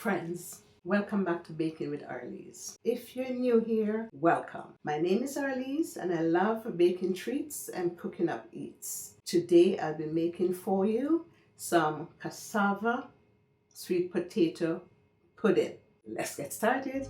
Friends, welcome back to Baking with Arelees. If you're new here, welcome. My name is Arelees and I love baking treats and cooking up eats. Today I'll be making for you some cassava sweet potato pudding. Let's get started.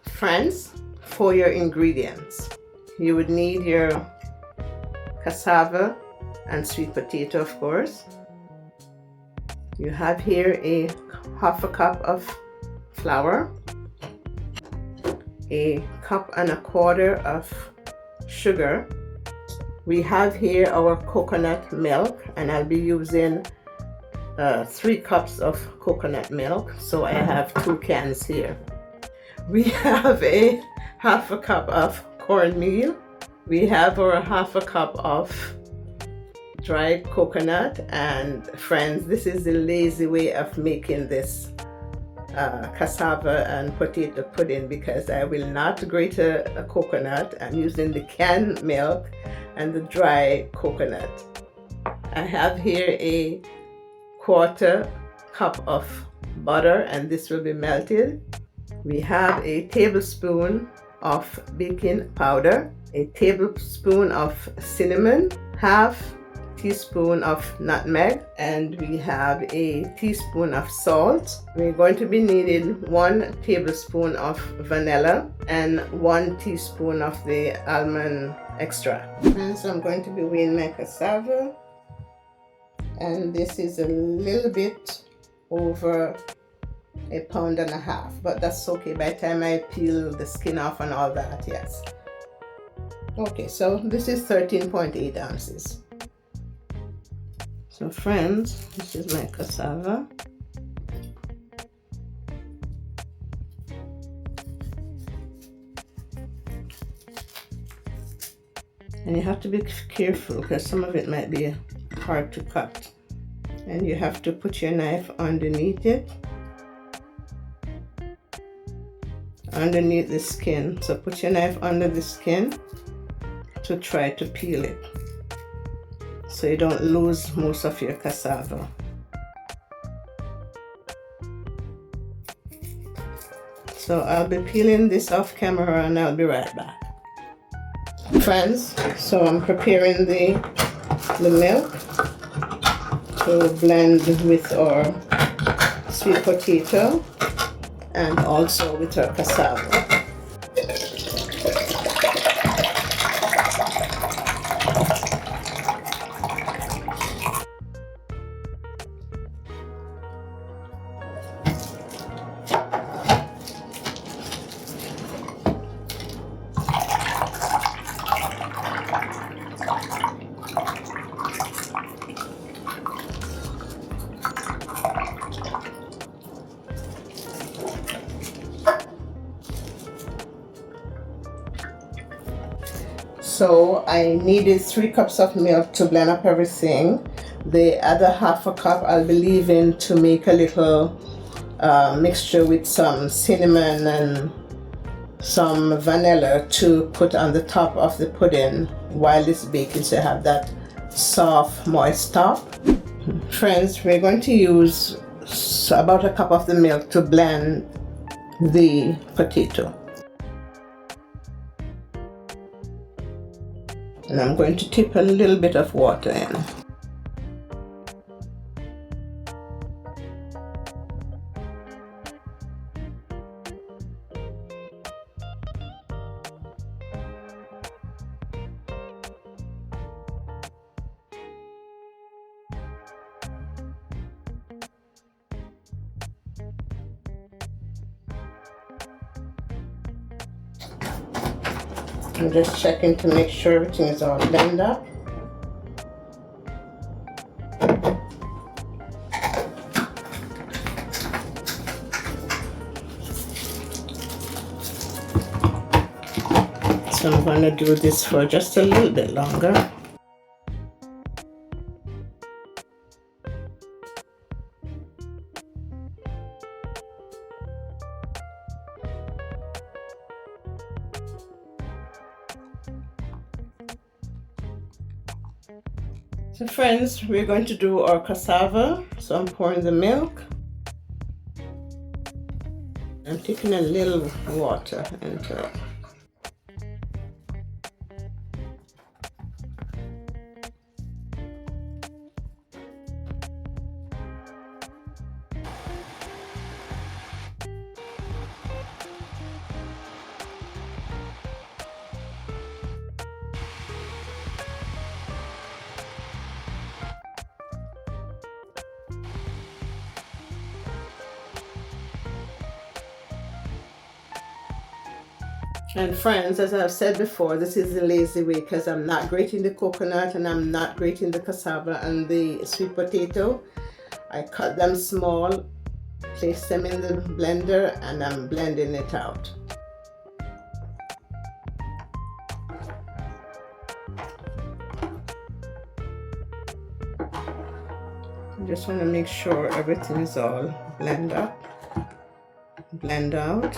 Friends, for your ingredients, you would need your cassava and sweet potato, of course. You have here a half a cup of flour, a cup and a quarter of sugar. We have here our coconut milk, and I'll be using 3 cups of coconut milk, so I have 2 cans here. We have a half a cup of cornmeal. We have our half a cup of dried coconut, and friends, this is the lazy way of making this cassava and potato pudding because I will not grate a coconut. I'm using the canned milk and the dry coconut. I have here a quarter cup of butter, and this will be melted. We have a tablespoon of baking powder, a tablespoon of cinnamon, half teaspoon of nutmeg, and we have a teaspoon of salt. We're going to be needing 1 tablespoon of vanilla and 1 teaspoon of the almond extract. And so I'm going to be weighing my cassava, and this is a little bit over 1.5 pounds, but that's okay by the time I peel the skin off and all that. Yes. Okay, so this is 13.8 ounces. So friends, this is my cassava. And you have to be careful because some of it might be hard to cut. And you have to put your knife underneath it, underneath the skin. So put your knife under the skin to try to peel it so you don't lose most of your cassava. So I'll be peeling this off camera and I'll be right back. Friends, so I'm preparing the milk to blend with our sweet potato and also with our cassava. So I needed 3 cups of milk to blend up everything. The other half a cup I'll be leaving to make a little mixture with some cinnamon and some vanilla to put on the top of the pudding while it's baking, so you have that soft, moist top. Friends, we're going to use about 1 cup of the milk to blend the potato. And I'm going to tip a little bit of water in. I'm just checking to make sure everything is all blended up. So I'm going to do this for just a little bit longer. So friends, we're going to do our cassava. So I'm pouring the milk. I'm taking a little water into it. And friends, as I've said before, this is the lazy way because I'm not grating the coconut and I'm not grating the cassava and the sweet potato. I cut them small, place them in the blender, and I'm blending it out. I just want to make sure everything is all blend up, blend out.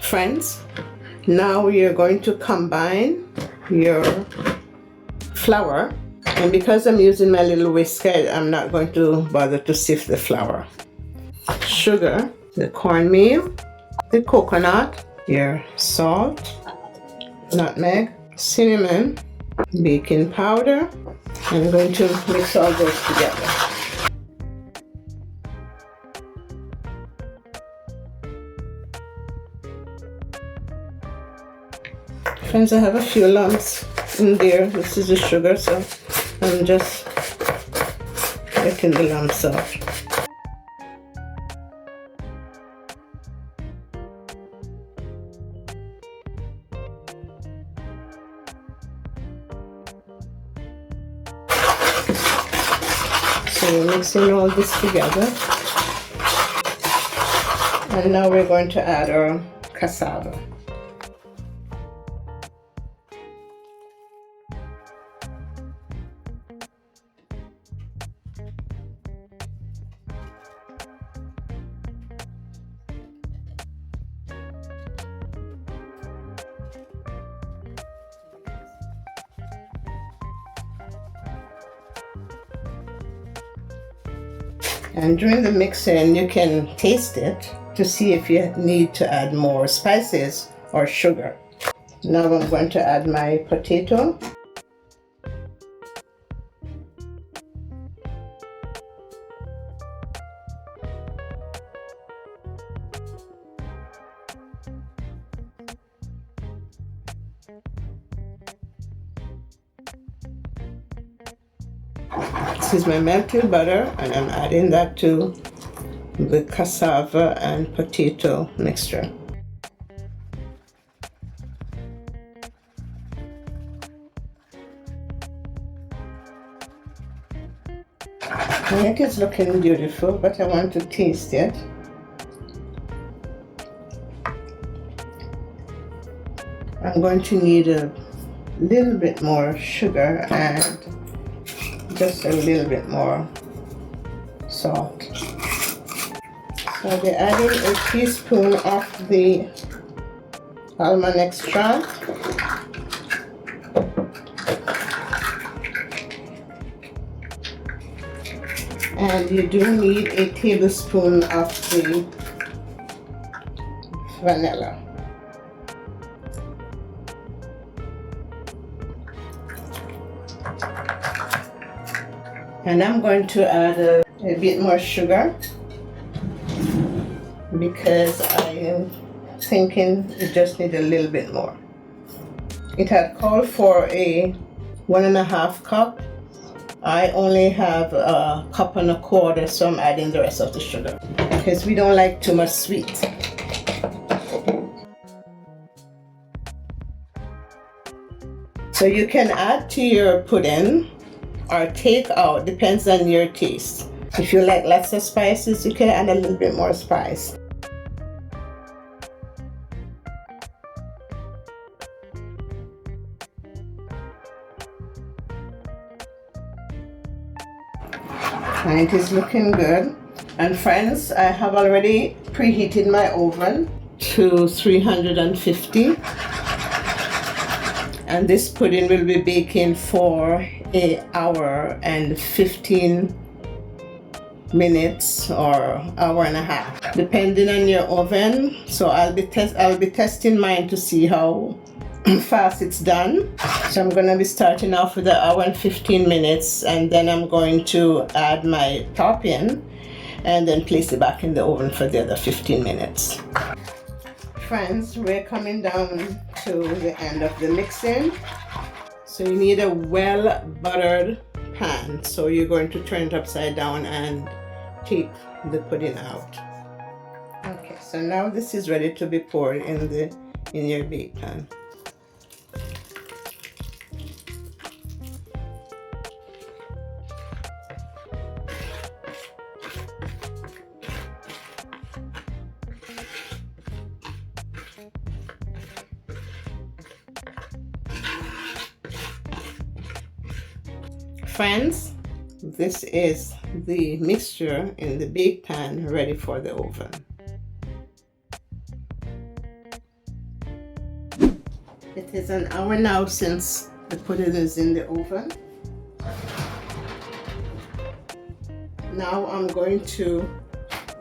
Friends, now we are going to combine your flour, and because I'm using my little whisker, I'm not going to bother to sift the flour. Sugar, the cornmeal, the coconut, your salt, nutmeg, cinnamon, baking powder. I'm going to mix all those together. Friends, I have a few lumps in there. This is the sugar, so I'm just getting the lumps out. So we're mixing all this together. And now we're going to add our cassava. And during the mixing, you can taste it to see if you need to add more spices or sugar. Now I'm going to add my potato. This is my melted butter, and I'm adding that to the cassava and potato mixture. I think it's looking beautiful, but I want to taste it. I'm going to need a little bit more sugar and just a little bit more salt. So I'll be adding a teaspoon of the almond extract. And you do need a tablespoon of the vanilla. And I'm going to add a bit more sugar because I am thinking you just need a little bit more. It had called for a 1.5 cup. I only have a 1.25 cups, so I'm adding the rest of the sugar because we don't like too much sweet. So you can add to your pudding or take out, depends on your taste. If you like lots of spices, you can add a little bit more spice. And it is looking good. And friends, I have already preheated my oven to 350. And this pudding will be baking for an hour and 15 minutes or hour and a half, depending on your oven. So I'll be testing mine to see how fast it's done. So I'm going to be starting off with an hour and 15 minutes, and then I'm going to add my topping and then place it back in the oven for the other 15 minutes. Friends, we're coming down to the end of the mixing. So you need a well buttered pan. So you're going to turn it upside down and take the pudding out. Okay, so now this is ready to be poured in your bake pan. Friends, this is the mixture in the bake pan ready for the oven. It is an hour now since the pudding is in the oven. Now I'm going to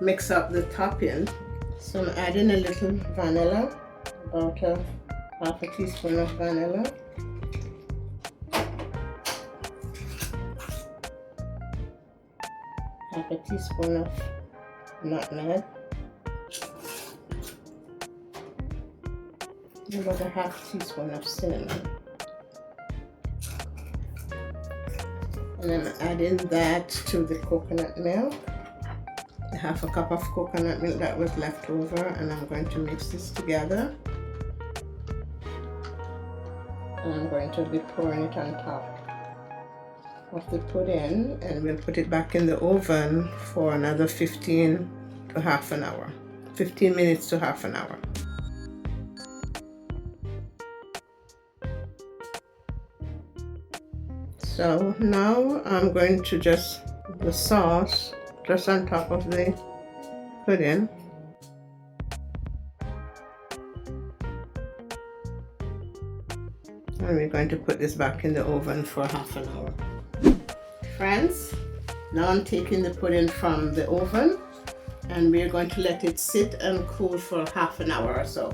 mix up the topping. So I'm adding a little vanilla, about half a teaspoon of vanilla. Half a teaspoon of nutmeg, about a half teaspoon of cinnamon, and I'm adding that to the coconut milk, half a cup of coconut milk that was left over, and I'm going to mix this together, and I'm going to be pouring it on top of the pudding, and we'll put it back in the oven for another 15 to half an hour. 15 minutes to half an hour. So now I'm going to just the sauce just on top of the pudding. And we're going to put this back in the oven for half an hour. Friends, now I'm taking the pudding from the oven and we're going to let it sit and cool for half an hour or so.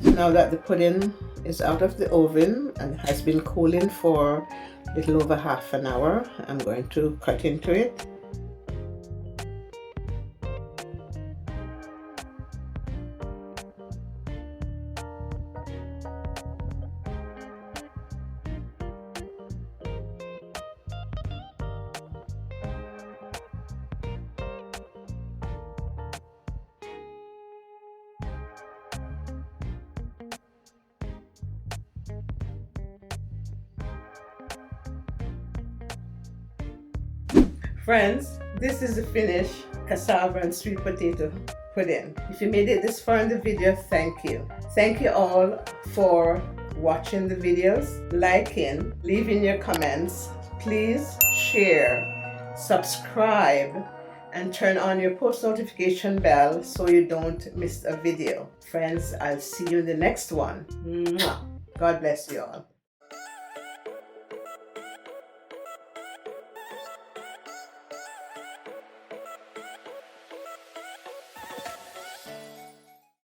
Now that the pudding is out of the oven and has been cooling for a little over half an hour, I'm going to cut into it. Friends, this is the finished cassava and sweet potato pudding. If you made it this far in the video, thank you. Thank you all for watching the videos, liking, leaving your comments. Please share, subscribe, and turn on your post notification bell so you don't miss a video. Friends, I'll see you in the next one. Mwah. God bless you all.